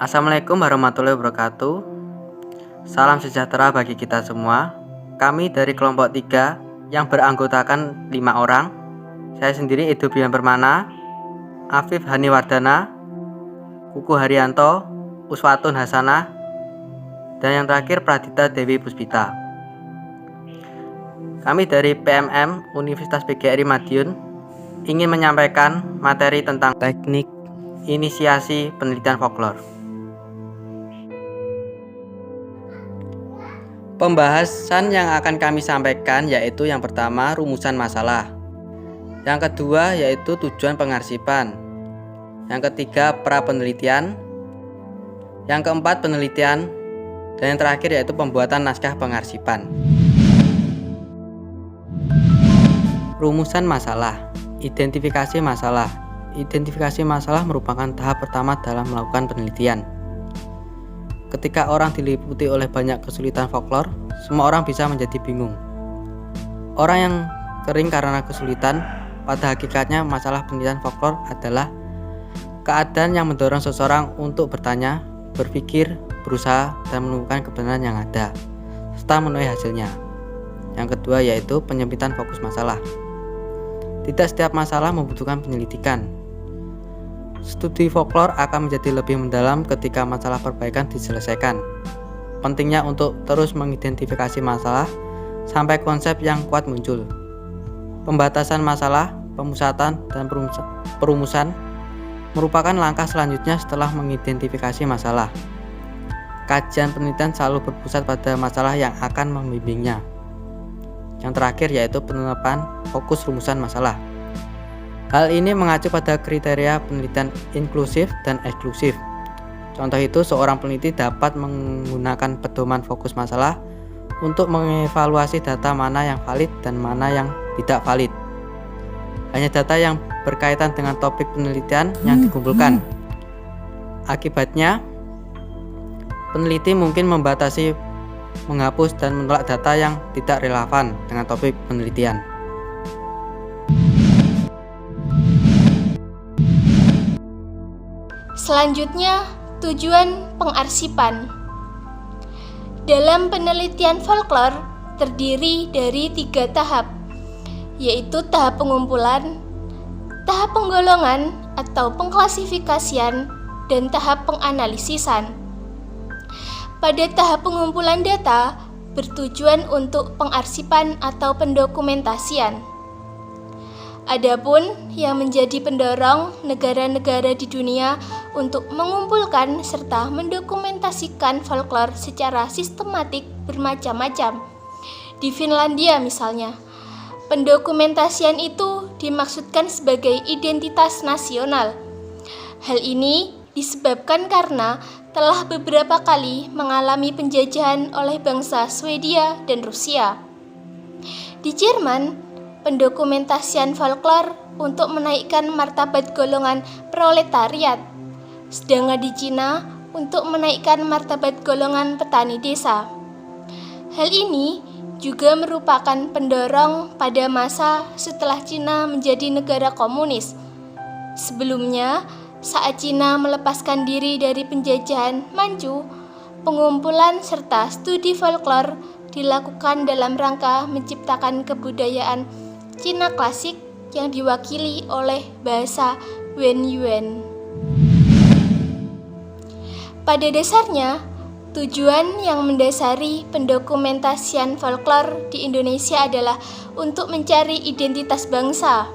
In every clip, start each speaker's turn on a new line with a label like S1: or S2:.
S1: Assalamualaikum warahmatullahi wabarakatuh. Salam sejahtera bagi kita semua. Kami dari kelompok 3 yang beranggotakan 5 orang. Saya sendiri Edo Bian Permana, Afif Haniwardana, Kuku Haryanto, Uswatun Hasanah, dan yang terakhir Pradita Dewi Puspita. Kami dari PMM Universitas PGRI Madiun ingin menyampaikan materi tentang teknik inisiasi penelitian folklore. Pembahasan yang akan kami sampaikan yaitu yang pertama rumusan masalah, yang kedua yaitu tujuan pengarsipan, yang ketiga pra penelitian, yang keempat penelitian, dan yang terakhir yaitu pembuatan naskah pengarsipan. Rumusan masalah. Identifikasi masalah. Identifikasi masalah merupakan tahap pertama dalam melakukan penelitian. Ketika orang diliputi oleh banyak kesulitan folklore, semua orang bisa menjadi bingung. Orang yang kering karena kesulitan, pada hakikatnya masalah penelitian folklore adalah keadaan yang mendorong seseorang untuk bertanya, berpikir, berusaha, dan menemukan kebenaran yang ada, serta memenuhi hasilnya. Yang kedua yaitu penyempitan fokus masalah. Tidak setiap masalah membutuhkan penyelidikan. Studi folklore akan menjadi lebih mendalam ketika masalah perbaikan diselesaikan. Pentingnya untuk terus mengidentifikasi masalah sampai konsep yang kuat muncul. Pembatasan masalah, pemusatan, dan perumusan merupakan langkah selanjutnya setelah mengidentifikasi masalah. Kajian penelitian selalu berpusat pada masalah yang akan membimbingnya. Yang terakhir yaitu penerapan fokus rumusan masalah. Hal ini mengacu pada kriteria penelitian inklusif dan eksklusif. Contoh itu, seorang peneliti dapat menggunakan pedoman fokus masalah untuk mengevaluasi data mana yang valid dan mana yang tidak valid. Hanya data yang berkaitan dengan topik penelitian yang dikumpulkan. Akibatnya, peneliti mungkin membatasi, menghapus, dan menolak data yang tidak relevan dengan topik penelitian.
S2: Selanjutnya, tujuan pengarsipan. Dalam penelitian folklore terdiri dari 3 tahap, yaitu tahap pengumpulan, tahap penggolongan atau pengklasifikasian, dan tahap penganalisisan. Pada tahap pengumpulan data bertujuan untuk pengarsipan atau pendokumentasian. Adapun yang menjadi pendorong negara-negara di dunia untuk mengumpulkan serta mendokumentasikan folklore secara sistematik bermacam-macam. Di Finlandia misalnya, pendokumentasian itu dimaksudkan sebagai identitas nasional. Hal ini disebabkan karena telah beberapa kali mengalami penjajahan oleh bangsa Swedia dan Rusia. Di Jerman, pendokumentasian folklore untuk menaikkan martabat golongan proletariat, sedangkan di Cina untuk menaikkan martabat golongan petani desa. Hal ini juga merupakan pendorong pada masa setelah Cina menjadi negara komunis. Sebelumnya, saat Cina melepaskan diri dari penjajahan Manchu, pengumpulan serta studi folklore dilakukan dalam rangka menciptakan kebudayaan Cina klasik yang diwakili oleh bahasa Wen Yuan. Pada dasarnya, tujuan yang mendasari pendokumentasian folklore di Indonesia adalah untuk mencari identitas bangsa.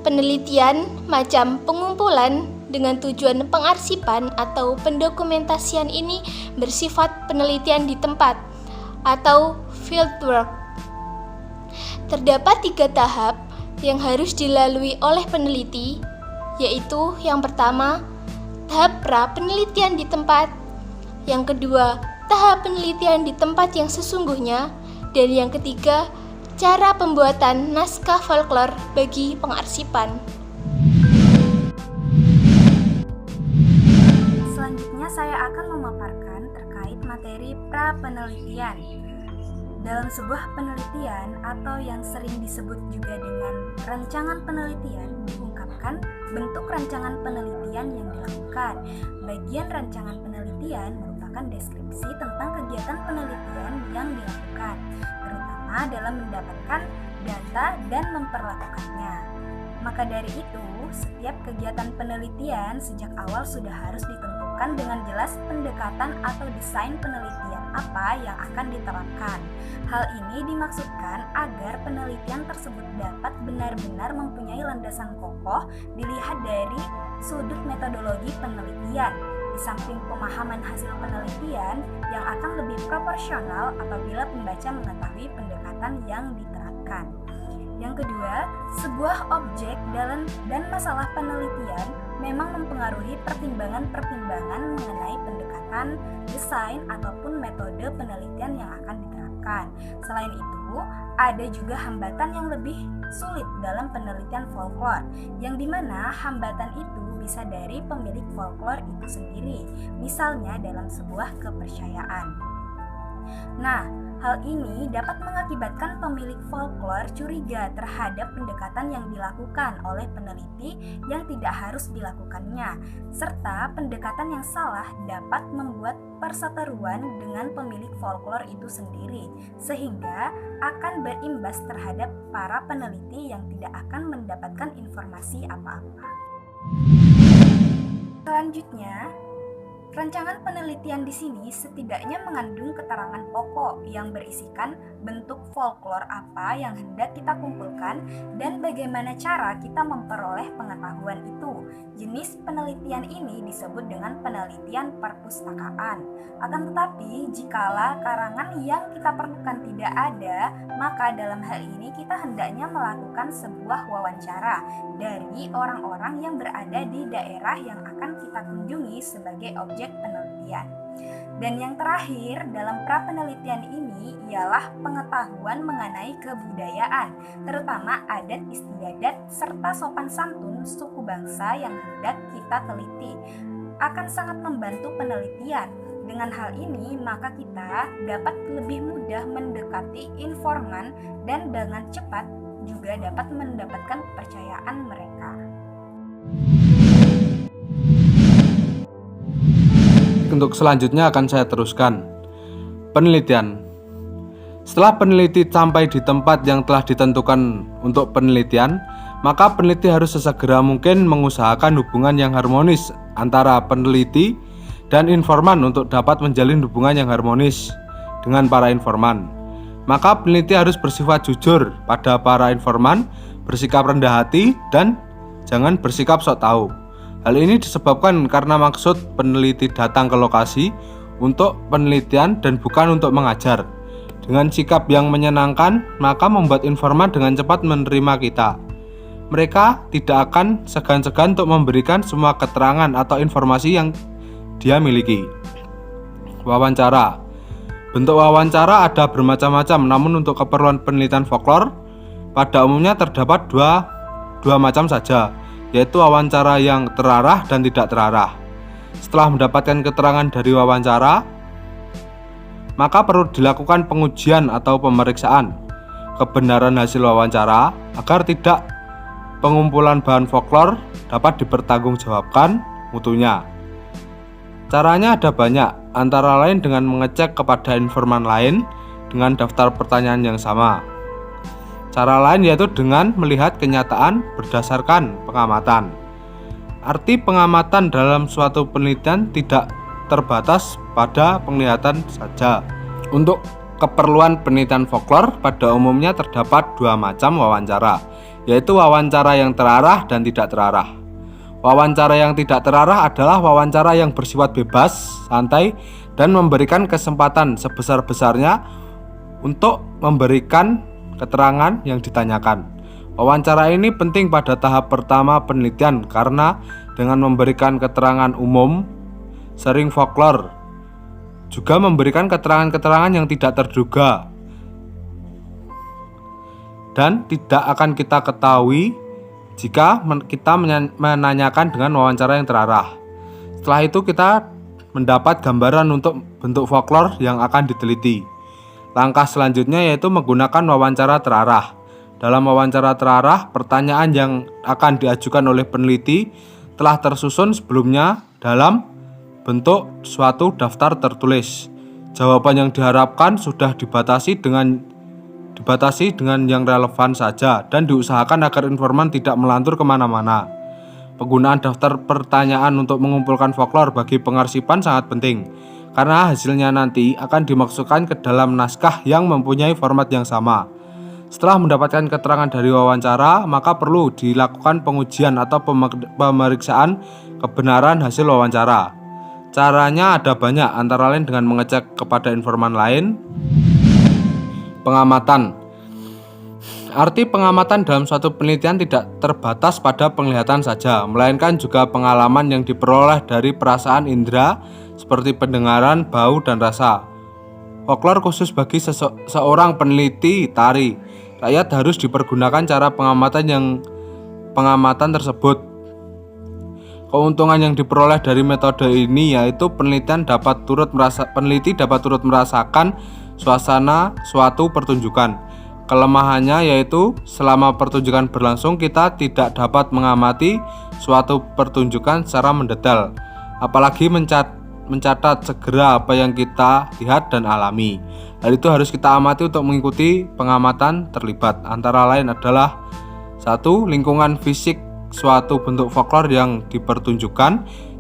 S2: Penelitian macam pengumpulan dengan tujuan pengarsipan atau pendokumentasian ini bersifat penelitian di tempat atau fieldwork. Terdapat 3 tahap yang harus dilalui oleh peneliti, yaitu yang pertama, tahap pra-penelitian di tempat, yang kedua, tahap penelitian di tempat yang sesungguhnya, dan yang ketiga, cara pembuatan naskah folklore bagi pengarsipan.
S3: Selanjutnya saya akan memaparkan terkait materi pra-penelitian. Dalam sebuah penelitian atau yang sering disebut juga dengan rancangan penelitian diungkapkan merupakan bentuk rancangan penelitian yang dilakukan. Bagian rancangan penelitian merupakan deskripsi tentang kegiatan penelitian yang dilakukan, terutama dalam mendapatkan data dan memperlakukannya. Maka dari itu, setiap kegiatan penelitian sejak awal sudah harus ditentukan dengan jelas pendekatan atau desain penelitian apa yang akan diterapkan. Hal ini dimaksudkan agar penelitian tersebut dapat benar-benar mempunyai landasan kokoh dilihat dari sudut metodologi penelitian, di samping pemahaman hasil penelitian yang akan lebih proporsional apabila pembaca mengetahui pendekatan yang diterapkan. Yang kedua, sebuah objek dan masalah penelitian memang mempengaruhi pertimbangan-pertimbangan mengenai pendekatan, desain, ataupun metode penelitian yang akan diterapkan. Selain itu, ada juga hambatan yang lebih sulit dalam penelitian folklore, yang dimana hambatan itu bisa dari pemilik folklore itu sendiri, misalnya dalam sebuah kepercayaan. Nah, hal ini dapat mengakibatkan pemilik folklore curiga terhadap pendekatan yang dilakukan oleh peneliti yang tidak harus dilakukannya, serta pendekatan yang salah dapat membuat perseteruan dengan pemilik folklore itu sendiri, sehingga akan berimbas terhadap para peneliti yang tidak akan mendapatkan informasi apa-apa. Selanjutnya, rancangan penelitian di sini setidaknya mengandung keterangan pokok yang berisikan bentuk folklore apa yang hendak kita kumpulkan dan bagaimana cara kita memperoleh pengetahuan itu. Jenis penelitian ini disebut dengan penelitian perpustakaan. Akan tetapi, jikalau karangan yang kita perlukan tidak ada, maka dalam hal ini kita hendaknya melakukan sebuah wawancara dari orang-orang yang berada di daerah yang akan kita kunjungi sebagai objek penelitian. Dan yang terakhir dalam pra-penelitian ini ialah pengetahuan mengenai kebudayaan, terutama adat istiadat serta sopan santun suku bangsa yang hendak kita teliti. Akan sangat membantu penelitian. Dengan hal ini, maka kita dapat lebih mudah mendekati informan dan dengan cepat juga dapat mendapatkan kepercayaan mereka.
S4: Untuk selanjutnya akan saya teruskan. Penelitian. Setelah peneliti sampai di tempat yang telah ditentukan untuk penelitian, maka peneliti harus sesegera mungkin mengusahakan hubungan yang harmonis antara peneliti dan informan untuk dapat menjalin hubungan yang harmonis dengan para informan. Maka peneliti harus bersifat jujur pada para informan, bersikap rendah hati, dan jangan bersikap sok tahu. Hal ini disebabkan karena maksud peneliti datang ke lokasi untuk penelitian dan bukan untuk mengajar. Dengan sikap yang menyenangkan, maka membuat informan dengan cepat menerima kita. Mereka tidak akan segan-segan untuk memberikan semua keterangan atau informasi yang dia miliki. Wawancara. Bentuk wawancara ada bermacam-macam, namun untuk keperluan penelitian folklore, pada umumnya terdapat dua macam saja, yaitu wawancara yang terarah dan tidak terarah. Setelah mendapatkan keterangan dari wawancara, maka perlu dilakukan pengujian atau pemeriksaan kebenaran hasil wawancara agar tidak pengumpulan bahan folklore dapat dipertanggungjawabkan mutunya. Caranya ada banyak, antara lain dengan mengecek kepada informan lain dengan daftar pertanyaan yang sama. Cara lain yaitu dengan melihat kenyataan berdasarkan pengamatan. Arti pengamatan dalam suatu penelitian tidak terbatas pada penglihatan saja. Untuk keperluan penelitian folklore pada umumnya terdapat dua macam wawancara, yaitu wawancara yang terarah dan tidak terarah. Wawancara yang tidak terarah adalah wawancara yang bersifat bebas, santai, dan memberikan kesempatan sebesar-besarnya untuk memberikan keterangan yang ditanyakan. Wawancara ini penting pada tahap pertama penelitian karena dengan memberikan keterangan umum, sering folklore juga memberikan keterangan-keterangan yang tidak terduga dan tidak akan kita ketahui jika kita menanyakan dengan wawancara yang terarah. Setelah itu kita mendapat gambaran untuk bentuk folklore yang akan diteliti. Langkah selanjutnya yaitu menggunakan wawancara terarah. Dalam wawancara terarah, pertanyaan yang akan diajukan oleh peneliti telah tersusun sebelumnya dalam bentuk suatu daftar tertulis. Jawaban yang diharapkan sudah dibatasi dengan yang relevan saja dan diusahakan agar informan tidak melantur kemana-mana. Penggunaan daftar pertanyaan untuk mengumpulkan folklore bagi pengarsipan sangat penting, karena hasilnya nanti akan dimasukkan ke dalam naskah yang mempunyai format yang sama. Setelah mendapatkan keterangan dari wawancara, maka perlu dilakukan pengujian atau pemeriksaan kebenaran hasil wawancara. Caranya ada banyak, antara lain dengan mengecek kepada informan lain. Pengamatan. Arti pengamatan dalam suatu penelitian tidak terbatas pada penglihatan saja, melainkan juga pengalaman yang diperoleh dari perasaan indera seperti pendengaran, bau, dan rasa. Folklore khusus bagi seorang peneliti tari. Rakyat harus dipergunakan cara pengamatan tersebut. Keuntungan yang diperoleh dari metode ini yaitu peneliti dapat turut merasakan suasana suatu pertunjukan. Kelemahannya yaitu selama pertunjukan berlangsung kita tidak dapat mengamati suatu pertunjukan secara mendetail, apalagi mencatat segera apa yang kita lihat dan alami. Hal itu harus kita amati untuk mengikuti pengamatan terlibat. Antara lain adalah 1. Lingkungan fisik suatu bentuk folklore yang dipertunjukkan.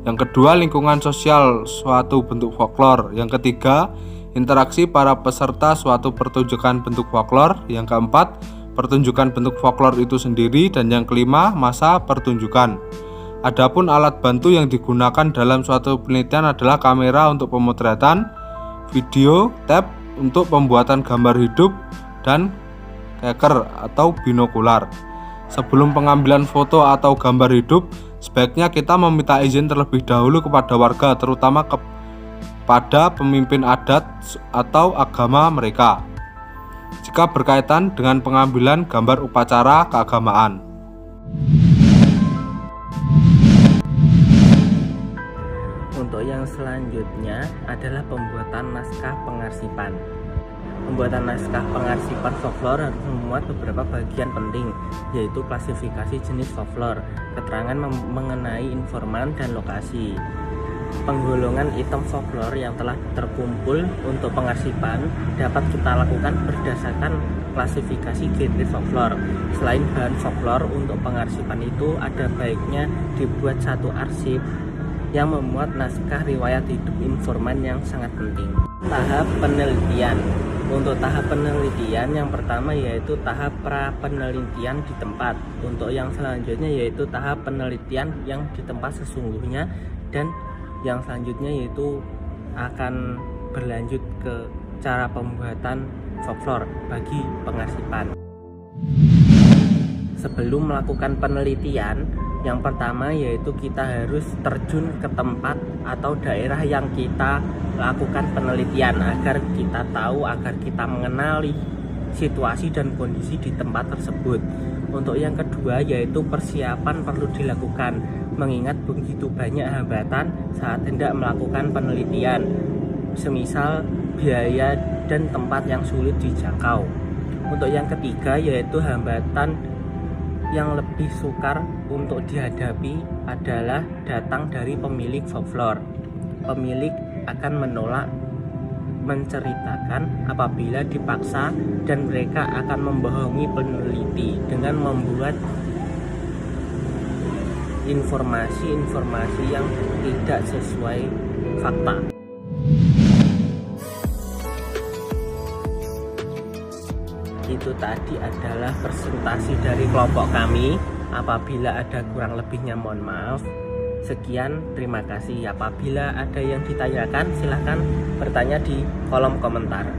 S4: Yang kedua, lingkungan sosial suatu bentuk folklore. Yang ketiga, interaksi para peserta suatu pertunjukan bentuk folklore. Yang keempat, pertunjukan bentuk folklore itu sendiri. Dan yang kelima, masa pertunjukan. Adapun alat bantu yang digunakan dalam suatu penelitian adalah kamera untuk pemotretan, video, tab untuk pembuatan gambar hidup, dan keker atau binokular. Sebelum pengambilan foto atau gambar hidup, sebaiknya kita meminta izin terlebih dahulu kepada warga, terutama kepada pemimpin adat atau agama mereka, jika berkaitan dengan pengambilan gambar upacara keagamaan.
S1: Untuk yang selanjutnya adalah pembuatan naskah pengarsipan. Pembuatan naskah pengarsipan folklore harus memuat beberapa bagian penting, yaitu klasifikasi jenis folklore, keterangan mengenai informan dan lokasi, penggolongan item folklore yang telah terkumpul untuk pengarsipan dapat kita lakukan berdasarkan klasifikasi genre folklore. Selain bahan folklore, untuk pengarsipan itu ada baiknya dibuat satu arsip yang memuat naskah riwayat hidup informan yang sangat penting. Tahap penelitian. Untuk tahap penelitian yang pertama yaitu tahap pra-penelitian di tempat. Untuk yang selanjutnya yaitu tahap penelitian yang di tempat sesungguhnya, dan yang selanjutnya yaitu akan berlanjut ke cara pembuatan folklore bagi pengarsipan. Sebelum melakukan penelitian, yang pertama yaitu kita harus terjun ke tempat atau daerah yang kita lakukan penelitian agar kita tahu, agar kita mengenali situasi dan kondisi di tempat tersebut. Untuk yang kedua yaitu persiapan perlu dilakukan, mengingat begitu banyak hambatan saat hendak melakukan penelitian, semisal biaya dan tempat yang sulit dijangkau. Untuk yang ketiga yaitu hambatan yang lebih sukar untuk dihadapi adalah datang dari pemilik folklore. Pemilik akan menolak menceritakan apabila dipaksa, dan mereka akan membohongi peneliti dengan membuat informasi-informasi yang tidak sesuai fakta. Itu tadi adalah presentasi dari kelompok kami. Apabila ada kurang lebihnya mohon maaf. Sekian, terima kasih. Apabila ada yang ditanyakan silahkan bertanya di kolom komentar.